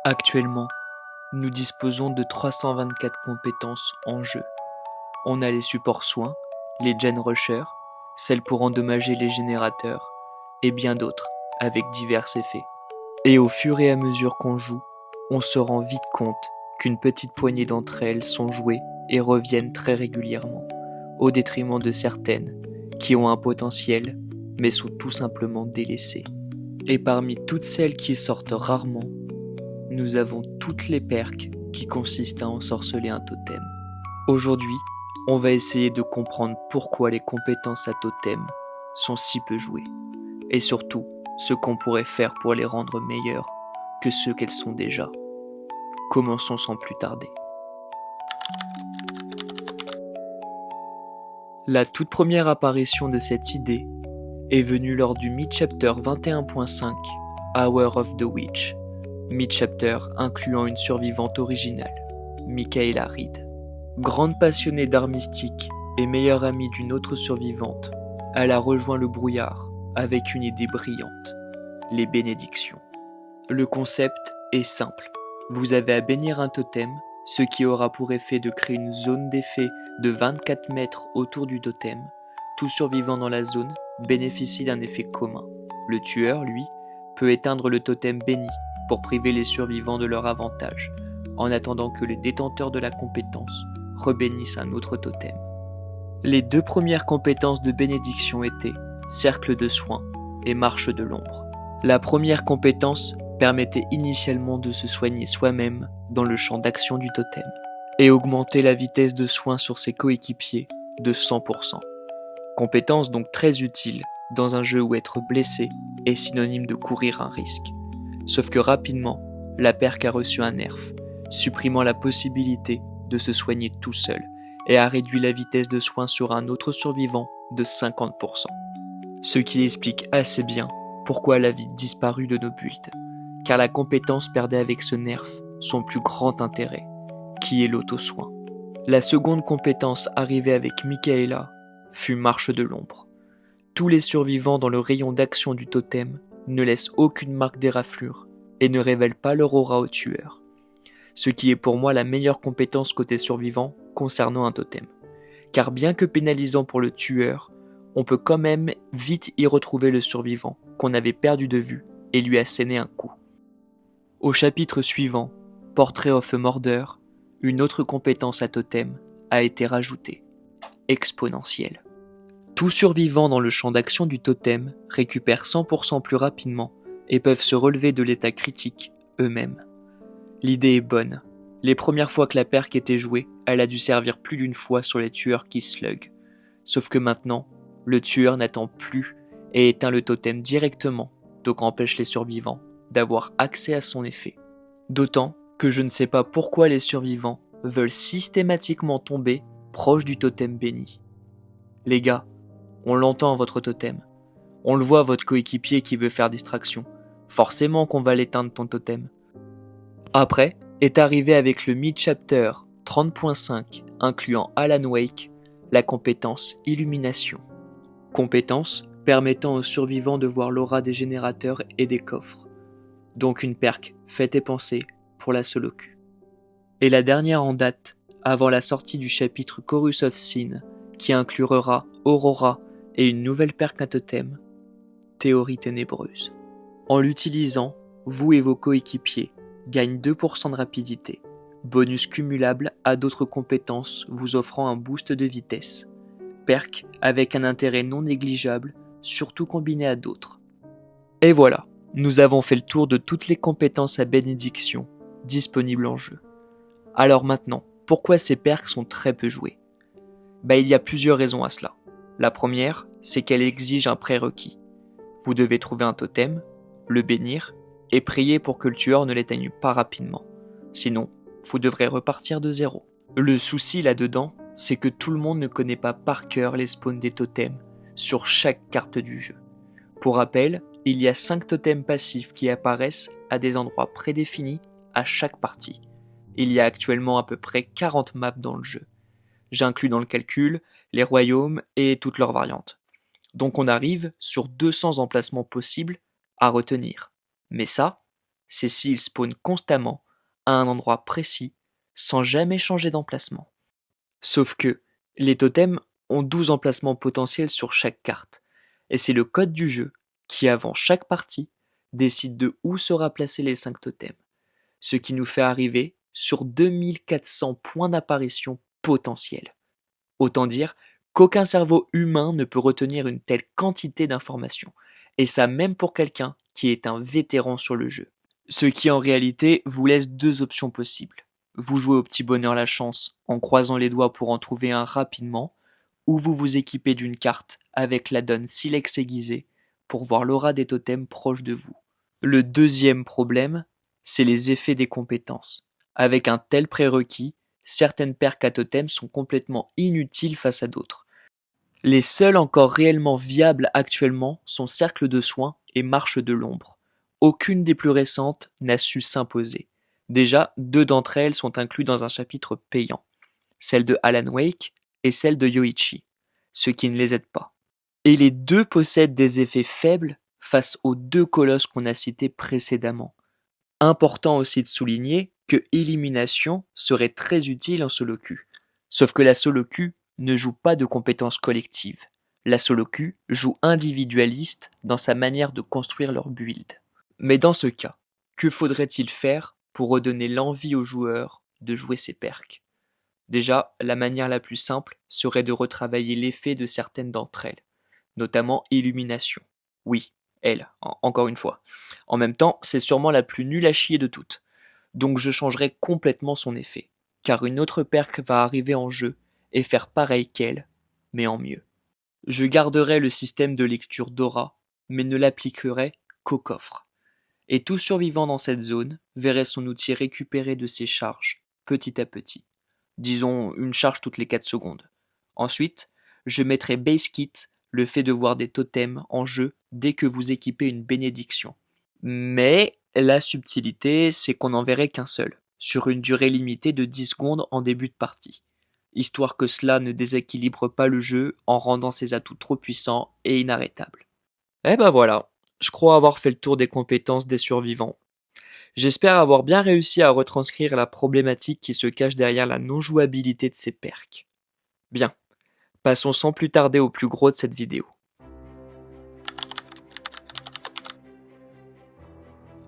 Actuellement, nous disposons de 324 compétences en jeu. On a les supports soins, les gen rushers, celles pour endommager les générateurs, et bien d'autres, avec divers effets. Et au fur et à mesure qu'on joue, on se rend vite compte qu'une petite poignée d'entre elles sont jouées et reviennent très régulièrement, au détriment de certaines, qui ont un potentiel, mais sont tout simplement délaissées. Et parmi toutes celles qui sortent rarement, nous avons toutes les perks qui consistent à ensorceler un totem. Aujourd'hui, on va essayer de comprendre pourquoi les compétences à totem sont si peu jouées, et surtout ce qu'on pourrait faire pour les rendre meilleures que ceux qu'elles sont déjà. Commençons sans plus tarder. La toute première apparition de cette idée est venue lors du mid-chapter 21.5 Hour of the Witch, mid-chapter incluant une survivante originale, Michaela Reed. Grande passionnée d'art mystique et meilleure amie d'une autre survivante, elle a rejoint le brouillard avec une idée brillante, les bénédictions. Le concept est simple, vous avez à bénir un totem, ce qui aura pour effet de créer une zone d'effet de 24 mètres autour du totem. Tout survivant dans la zone bénéficie d'un effet commun. Le tueur, lui, peut éteindre le totem béni pour priver les survivants de leur avantage, en attendant que le détenteur de la compétence rebénisse un autre totem. Les deux premières compétences de bénédiction étaient Cercle de soins et Marche de l'ombre. La première compétence permettait initialement de se soigner soi-même dans le champ d'action du totem et augmenter la vitesse de soin sur ses coéquipiers de 100%. Compétence donc très utile dans un jeu où être blessé est synonyme de courir un risque. Sauf que rapidement, la perk a reçu un nerf, supprimant la possibilité de se soigner tout seul et a réduit la vitesse de soin sur un autre survivant de 50%. Ce qui explique assez bien pourquoi elle a vite disparu de nos builds, car la compétence perdait avec ce nerf son plus grand intérêt, qui est l'auto-soin. La seconde compétence arrivée avec Michaela fut Marche de l'ombre. Tous les survivants dans le rayon d'action du totem ne laissent aucune marque d'éraflure et ne révèlent pas leur aura au tueur. Ce qui est pour moi la meilleure compétence côté survivant concernant un totem. Car bien que pénalisant pour le tueur, on peut quand même vite y retrouver le survivant qu'on avait perdu de vue et lui asséner un coup. Au chapitre suivant, Portrait of a Murder, une autre compétence à totem a été rajoutée, exponentielle. Tout survivant dans le champ d'action du totem récupère 100% plus rapidement et peuvent se relever de l'état critique eux-mêmes. L'idée est bonne. Les premières fois que la perk était jouée, elle a dû servir plus d'une fois sur les tueurs qui slug. Sauf que maintenant, le tueur n'attend plus et éteint le totem directement, donc empêche les survivants d'avoir accès à son effet. D'autant que je ne sais pas pourquoi les survivants veulent systématiquement tomber proche du totem béni. Les gars, on l'entend votre totem. On le voit votre coéquipier qui veut faire distraction. Forcément qu'on va l'éteindre ton totem. Après est arrivé avec le mid-chapter 30.5 incluant Alan Wake, la compétence Illumination. Compétence permettant aux survivants de voir l'aura des générateurs et des coffres. Donc une perk faite et pensée pour la solo Q. Et la dernière en date, avant la sortie du chapitre Chorus of Sin, qui inclura Aurora et une nouvelle perk à totem, Théorie ténébreuse. En l'utilisant, vous et vos coéquipiers gagnent 2% de rapidité, bonus cumulable à d'autres compétences vous offrant un boost de vitesse. Perk avec un intérêt non négligeable, surtout combiné à d'autres. Et voilà, nous avons fait le tour de toutes les compétences à bénédiction disponibles en jeu. Alors maintenant, pourquoi ces perks sont très peu joués ? Il y a plusieurs raisons à cela. La première, c'est qu'elle exige un prérequis. Vous devez trouver un totem, le bénir, et prier pour que le tueur ne l'éteigne pas rapidement. Sinon, vous devrez repartir de zéro. Le souci là-dedans, c'est que tout le monde ne connaît pas par cœur les spawns des totems sur chaque carte du jeu. Pour rappel, il y a 5 totems passifs qui apparaissent à des endroits prédéfinis à chaque partie. Il y a actuellement à peu près 40 maps dans le jeu. J'inclus dans le calcul les royaumes et toutes leurs variantes. Donc on arrive sur 200 emplacements possibles à retenir. Mais ça, c'est s'ils spawnent constamment à un endroit précis sans jamais changer d'emplacement. Sauf que les totems ont 12 emplacements potentiels sur chaque carte, et c'est le code du jeu qui, avant chaque partie, décide de où sera placé les 5 totems, ce qui nous fait arriver sur 2400 points d'apparition potentiels. Autant dire qu'aucun cerveau humain ne peut retenir une telle quantité d'informations, et ça même pour quelqu'un qui est un vétéran sur le jeu. Ce qui en réalité vous laisse deux options possibles. Vous jouez au petit bonheur la chance en croisant les doigts pour en trouver un rapidement, ou vous vous équipez d'une carte avec la donne Silex aiguisée pour voir l'aura des totems proches de vous. Le deuxième problème, c'est les effets des compétences. Avec un tel prérequis, certaines perks à totems sont complètement inutiles face à d'autres. Les seuls encore réellement viables actuellement sont Cercle de Soins et Marche de l'Ombre. Aucune des plus récentes n'a su s'imposer. Déjà, 2 d'entre elles sont incluses dans un chapitre payant, celle de Alan Wake et celle de Yoichi, ce qui ne les aide pas. Et les deux possèdent des effets faibles face aux 2 colosses qu'on a cités précédemment. Important aussi de souligner que Illumination serait très utile en solo queue. Sauf que la solo queue ne joue pas de compétences collectives. La solo queue joue individualiste dans sa manière de construire leur build. Mais dans ce cas, que faudrait-il faire pour redonner l'envie aux joueurs de jouer ces perks? Déjà, la manière la plus simple serait de retravailler l'effet de certaines d'entre elles, notamment Illumination. Oui, elle, encore une fois. En même temps, c'est sûrement la plus nulle à chier de toutes. Donc je changerai complètement son effet, car une autre perk va arriver en jeu et faire pareil qu'elle, mais en mieux. Je garderai le système de lecture d'aura, mais ne l'appliquerai qu'au coffre. Et tout survivant dans cette zone verrait son outil récupérer de ses charges, petit à petit. Disons une charge toutes les 4 secondes. Ensuite, je mettrai Base Kit, le fait de voir des totems en jeu dès que vous équipez une bénédiction. Mais la subtilité, c'est qu'on n'en verrait qu'un seul, sur une durée limitée de 10 secondes en début de partie, histoire que cela ne déséquilibre pas le jeu en rendant ses atouts trop puissants et inarrêtables. Et ben voilà, je crois avoir fait le tour des compétences des survivants. J'espère avoir bien réussi à retranscrire la problématique qui se cache derrière la non-jouabilité de ces perks. Bien, passons sans plus tarder au plus gros de cette vidéo.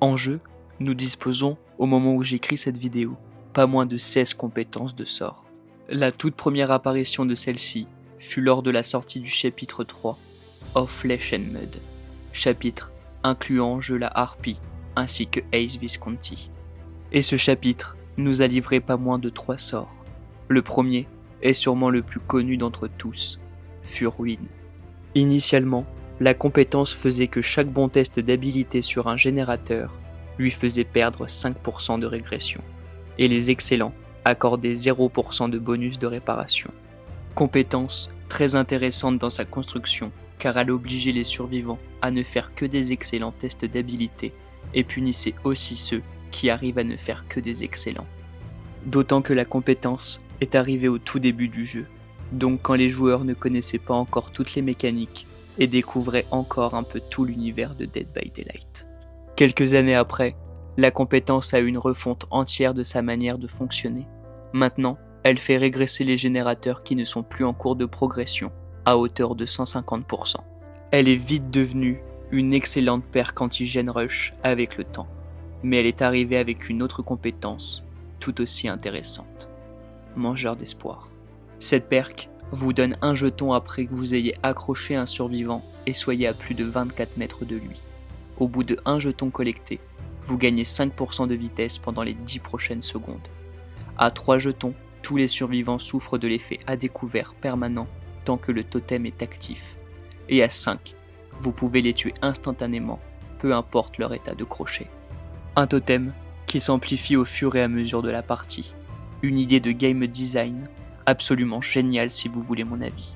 En jeu, nous disposons, au moment où j'écris cette vidéo, pas moins de 16 compétences de sort. La toute première apparition de celle-ci fut lors de la sortie du chapitre 3, Of Flesh and Mud, chapitre incluant en jeu la harpie ainsi que Ace Visconti. Et ce chapitre nous a livré pas moins de 3 sorts. Le premier est sûrement le plus connu d'entre tous, Furwin. Initialement, la compétence faisait que chaque bon test d'habilité sur un générateur lui faisait perdre 5% de régression, et les excellents accordaient 0% de bonus de réparation. Compétence très intéressante dans sa construction, car elle obligeait les survivants à ne faire que des excellents tests d'habilité, et punissait aussi ceux qui arrivent à ne faire que des excellents. D'autant que la compétence est arrivée au tout début du jeu, donc quand les joueurs ne connaissaient pas encore toutes les mécaniques, et découvrait encore un peu tout l'univers de Dead by Daylight. Quelques années après, la compétence a eu une refonte entière de sa manière de fonctionner. Maintenant, elle fait régresser les générateurs qui ne sont plus en cours de progression, à hauteur de 150%. Elle est vite devenue une excellente perk anti-gen rush avec le temps, mais elle est arrivée avec une autre compétence, tout aussi intéressante. Mangeur d'espoir. Cette perk vous donne un jeton après que vous ayez accroché un survivant et soyez à plus de 24 mètres de lui. Au bout de 1 jeton collecté, vous gagnez 5% de vitesse pendant les 10 prochaines secondes. À 3 jetons, tous les survivants souffrent de l'effet à découvert permanent tant que le totem est actif. Et à 5, vous pouvez les tuer instantanément, peu importe leur état de crochet. Un totem qui s'amplifie au fur et à mesure de la partie. Une idée de game design absolument génial si vous voulez mon avis.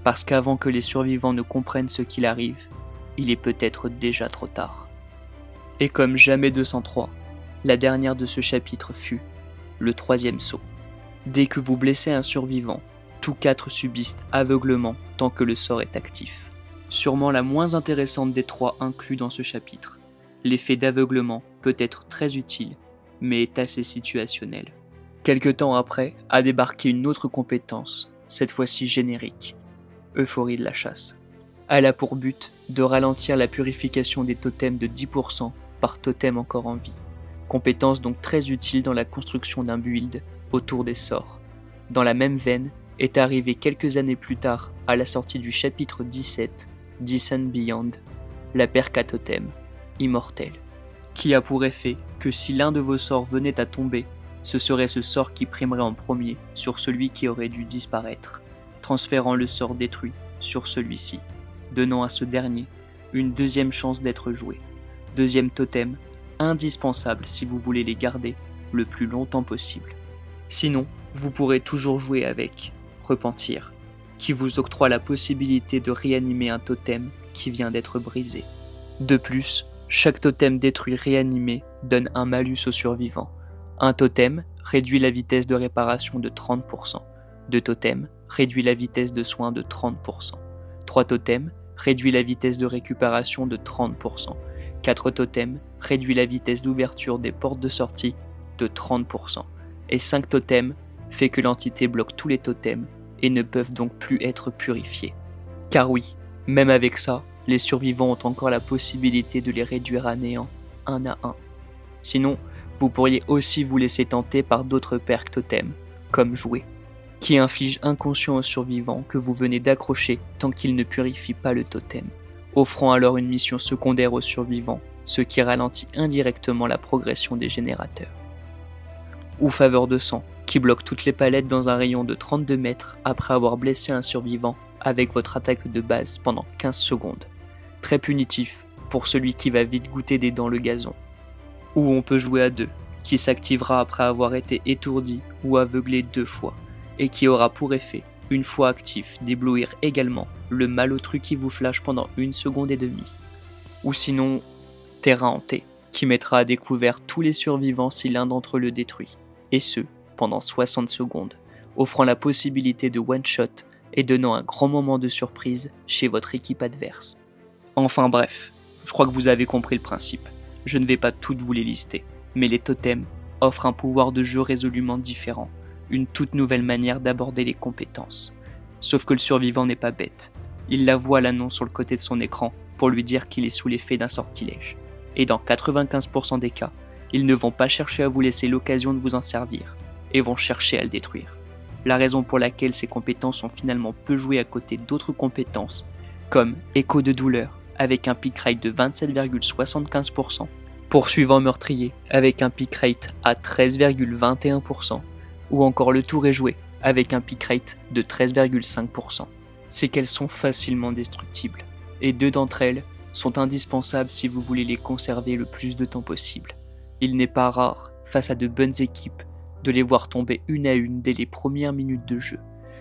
Parce qu'avant que les survivants ne comprennent ce qu'il arrive, il est peut-être déjà trop tard. Et comme jamais 203, la dernière de ce chapitre fut le 3e saut. Dès que vous blessez un survivant, tous 4 subissent aveuglement tant que le sort est actif. Sûrement la moins intéressante des 3 inclus dans ce chapitre, l'effet d'aveuglement peut être très utile, mais est assez situationnel. Quelque temps après a débarqué une autre compétence, cette fois-ci générique, Euphorie de la chasse. Elle a pour but de ralentir la purification des totems de 10% par totem encore en vie. Compétence donc très utile dans la construction d'un build autour des sorts. Dans la même veine est arrivé quelques années plus tard, à la sortie du chapitre 17, Descent Beyond, la Perca Totem, immortelle, qui a pour effet que si l'un de vos sorts venait à tomber, ce serait ce sort qui primerait en premier sur celui qui aurait dû disparaître, transférant le sort détruit sur celui-ci, donnant à ce dernier une deuxième chance d'être joué. Deuxième totem, indispensable si vous voulez les garder le plus longtemps possible. Sinon, vous pourrez toujours jouer avec Repentir, qui vous octroie la possibilité de réanimer un totem qui vient d'être brisé. De plus, chaque totem détruit réanimé donne un malus au survivant. Un totem réduit la vitesse de réparation de 30%. Deux totems réduit la vitesse de soin de 30%. 3 totems réduit la vitesse de récupération de 30%. 4 totems réduit la vitesse d'ouverture des portes de sortie de 30%. Et 5 totems fait que l'entité bloque tous les totems et ne peuvent donc plus être purifiés. Car oui, même avec ça, les survivants ont encore la possibilité de les réduire à néant, un à un. Sinon, vous pourriez aussi vous laisser tenter par d'autres perks totems, comme jouer, qui inflige inconscient au survivant que vous venez d'accrocher tant qu'il ne purifie pas le totem, offrant alors une mission secondaire au survivant, ce qui ralentit indirectement la progression des générateurs. Ou Faveur de sang, qui bloque toutes les palettes dans un rayon de 32 mètres après avoir blessé un survivant avec votre attaque de base pendant 15 secondes. Très punitif pour celui qui va vite goûter des dents le gazon. Ou on peut jouer à 2, qui s'activera après avoir été étourdi ou aveuglé 2 fois, et qui aura pour effet, une fois actif, d'éblouir également le malotru qui vous flash pendant 1 seconde et demie. Ou sinon, Terrain hanté, qui mettra à découvert tous les survivants si l'un d'entre eux le détruit, et ce, pendant 60 secondes, offrant la possibilité de one-shot et donnant un grand moment de surprise chez votre équipe adverse. Enfin bref, je crois que vous avez compris le principe. Je ne vais pas toutes vous les lister, mais les totems offrent un pouvoir de jeu résolument différent, une toute nouvelle manière d'aborder les compétences. Sauf que le survivant n'est pas bête. Il la voit l'annonce sur le côté de son écran pour lui dire qu'il est sous l'effet d'un sortilège. Et dans 95% des cas, ils ne vont pas chercher à vous laisser l'occasion de vous en servir, et vont chercher à le détruire. La raison pour laquelle ces compétences sont finalement peu jouées à côté d'autres compétences, comme Écho de douleur avec un pick rate de 27,75%, Poursuivant meurtrier avec un pick rate à 13,21%, ou encore le tour est joué avec un pick rate de 13,5%. C'est qu'elles sont facilement destructibles, et 2 d'entre elles sont indispensables si vous voulez les conserver le plus de temps possible. Il n'est pas rare, face à de bonnes équipes, de les voir tomber une à une dès les premières minutes de jeu,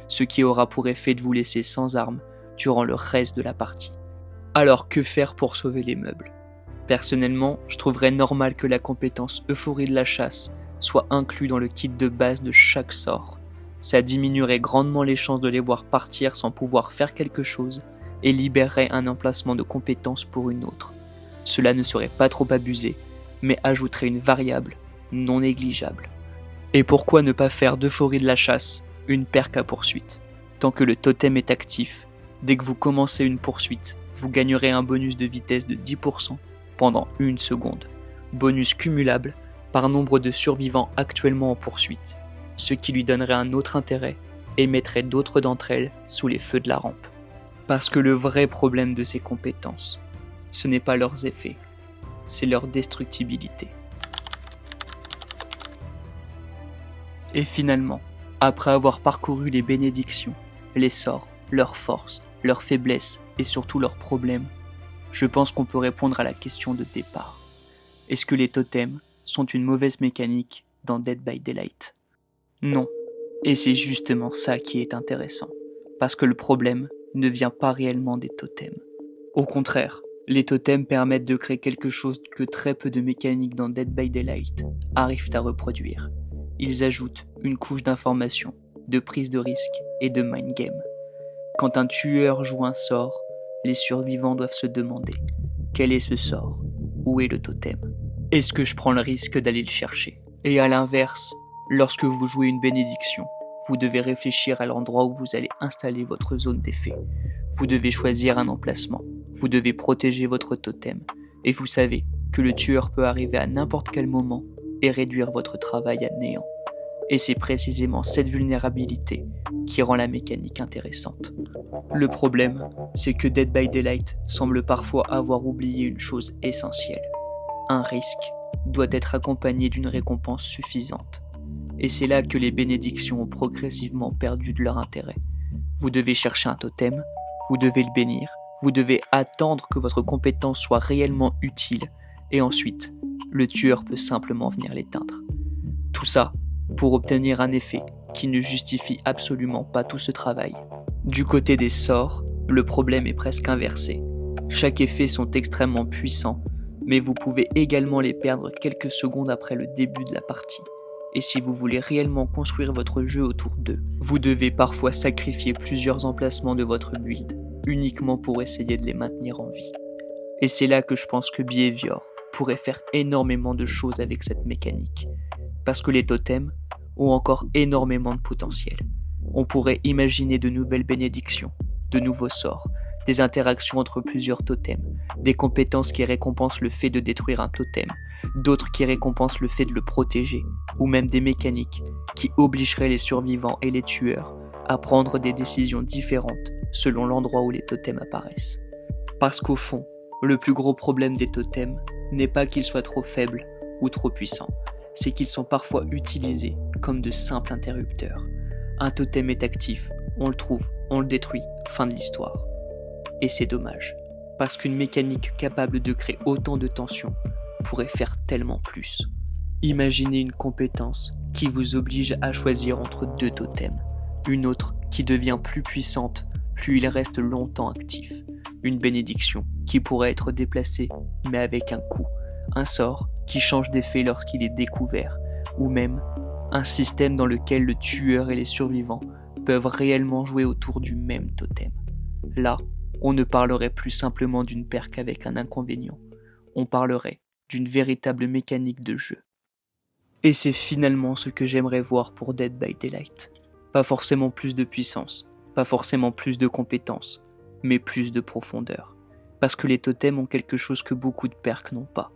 ce qui aura pour effet de vous laisser sans armes durant le reste de la partie. Alors que faire pour sauver les meubles ? Personnellement, je trouverais normal que la compétence Euphorie de la chasse soit inclue dans le kit de base de chaque sort. Ça diminuerait grandement les chances de les voir partir sans pouvoir faire quelque chose et libérerait un emplacement de compétence pour une autre. Cela ne serait pas trop abusé, mais ajouterait une variable non négligeable. Et pourquoi ne pas faire d'Euphorie de la chasse une perque à poursuite ? Tant que le totem est actif, dès que vous commencez une poursuite, vous gagnerez un bonus de vitesse de 10% pendant 1 seconde. Bonus cumulable par nombre de survivants actuellement en poursuite, ce qui lui donnerait un autre intérêt et mettrait d'autres d'entre elles sous les feux de la rampe. Parce que le vrai problème de ces compétences, ce n'est pas leurs effets, c'est leur destructibilité. Et finalement, après avoir parcouru les bénédictions, les sorts, leurs forces, leurs faiblesses et surtout leurs problèmes, je pense qu'on peut répondre à la question de départ. Est-ce que les totems sont une mauvaise mécanique dans Dead by Daylight ? Non. Et c'est justement ça qui est intéressant. Parce que le problème ne vient pas réellement des totems. Au contraire, les totems permettent de créer quelque chose que très peu de mécaniques dans Dead by Daylight arrivent à reproduire. Ils ajoutent une couche d'information, de prise de risque et de mind game. Quand un tueur joue un sort, les survivants doivent se demander quel est ce sort, où est le totem? Est-ce que je prends le risque d'aller le chercher? Et à l'inverse, lorsque vous jouez une bénédiction, vous devez réfléchir à l'endroit où vous allez installer votre zone d'effet. Vous devez choisir un emplacement, vous devez protéger votre totem, et vous savez que le tueur peut arriver à n'importe quel moment et réduire votre travail à néant. Et c'est précisément cette vulnérabilité qui rend la mécanique intéressante. Le problème, c'est que Dead by Daylight semble parfois avoir oublié une chose essentielle. Un risque doit être accompagné d'une récompense suffisante. Et c'est là que les bénédictions ont progressivement perdu de leur intérêt. Vous devez chercher un totem, vous devez le bénir, vous devez attendre que votre compétence soit réellement utile, et ensuite, le tueur peut simplement venir l'éteindre. Tout ça pour obtenir un effet qui ne justifie absolument pas tout ce travail. Du côté des sorts, le problème est presque inversé. Chaque effet sont extrêmement puissants, mais vous pouvez également les perdre quelques secondes après le début de la partie. Et si vous voulez réellement construire votre jeu autour d'eux, vous devez parfois sacrifier plusieurs emplacements de votre build, uniquement pour essayer de les maintenir en vie. Et c'est là que je pense que Behavior pourrait faire énormément de choses avec cette mécanique. Parce que les totems ont encore énormément de potentiel. On pourrait imaginer de nouvelles bénédictions, de nouveaux sorts, des interactions entre plusieurs totems, des compétences qui récompensent le fait de détruire un totem, d'autres qui récompensent le fait de le protéger, ou même des mécaniques qui obligeraient les survivants et les tueurs à prendre des décisions différentes selon l'endroit où les totems apparaissent. Parce qu'au fond, le plus gros problème des totems n'est pas qu'ils soient trop faibles ou trop puissants, c'est qu'ils sont parfois utilisés comme de simples interrupteurs. Un totem est actif, on le trouve, on le détruit, fin de l'histoire. Et c'est dommage, parce qu'une mécanique capable de créer autant de tension pourrait faire tellement plus. Imaginez une compétence qui vous oblige à choisir entre deux totems, une autre qui devient plus puissante plus il reste longtemps actif, une bénédiction qui pourrait être déplacée mais avec un coup, un sort qui change d'effet lorsqu'il est découvert, ou même un système dans lequel le tueur et les survivants peuvent réellement jouer autour du même totem. Là, on ne parlerait plus simplement d'une perque avec un inconvénient, on parlerait d'une véritable mécanique de jeu. Et c'est finalement ce que j'aimerais voir pour Dead by Daylight. Pas forcément plus de puissance, pas forcément plus de compétences, mais plus de profondeur. Parce que les totems ont quelque chose que beaucoup de perques n'ont pas.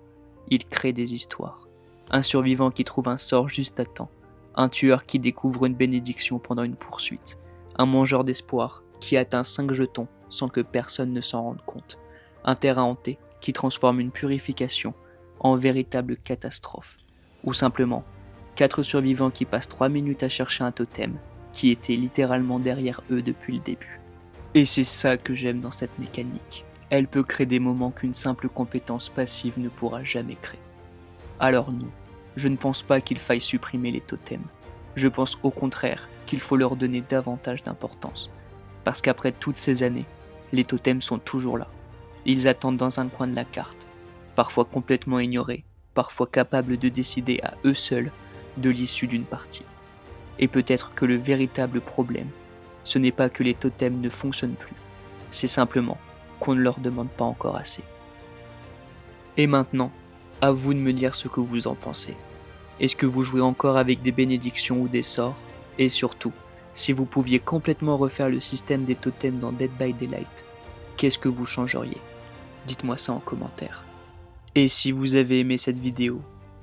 Ils créent des histoires. Un survivant qui trouve un sort juste à temps, un tueur qui découvre une bénédiction pendant une poursuite, un mangeur d'espoir qui atteint 5 jetons sans que personne ne s'en rende compte, un terrain hanté qui transforme une purification en véritable catastrophe, ou simplement 4 survivants qui passent 3 minutes à chercher un totem qui était littéralement derrière eux depuis le début. Et c'est ça que j'aime dans cette mécanique. Elle peut créer des moments qu'une simple compétence passive ne pourra jamais créer. Alors non, je ne pense pas qu'il faille supprimer les totems. Je pense au contraire qu'il faut leur donner davantage d'importance. Parce qu'après toutes ces années, les totems sont toujours là. Ils attendent dans un coin de la carte, parfois complètement ignorés, parfois capables de décider à eux seuls de l'issue d'une partie. Et peut-être que le véritable problème, ce n'est pas que les totems ne fonctionnent plus, c'est simplement qu'on ne leur demande pas encore assez. Et maintenant, à vous de me dire ce que vous en pensez. Est-ce que vous jouez encore avec des bénédictions ou des sorts? Et surtout, si vous pouviez complètement refaire le système des totems dans Dead by Daylight, qu'est-ce que vous changeriez? Dites-moi ça en commentaire. Et si vous avez aimé cette vidéo,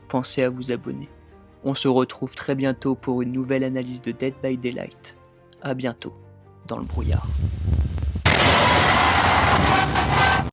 pensez à vous abonner. On se retrouve très bientôt pour une nouvelle analyse de Dead by Daylight. À bientôt, dans le brouillard.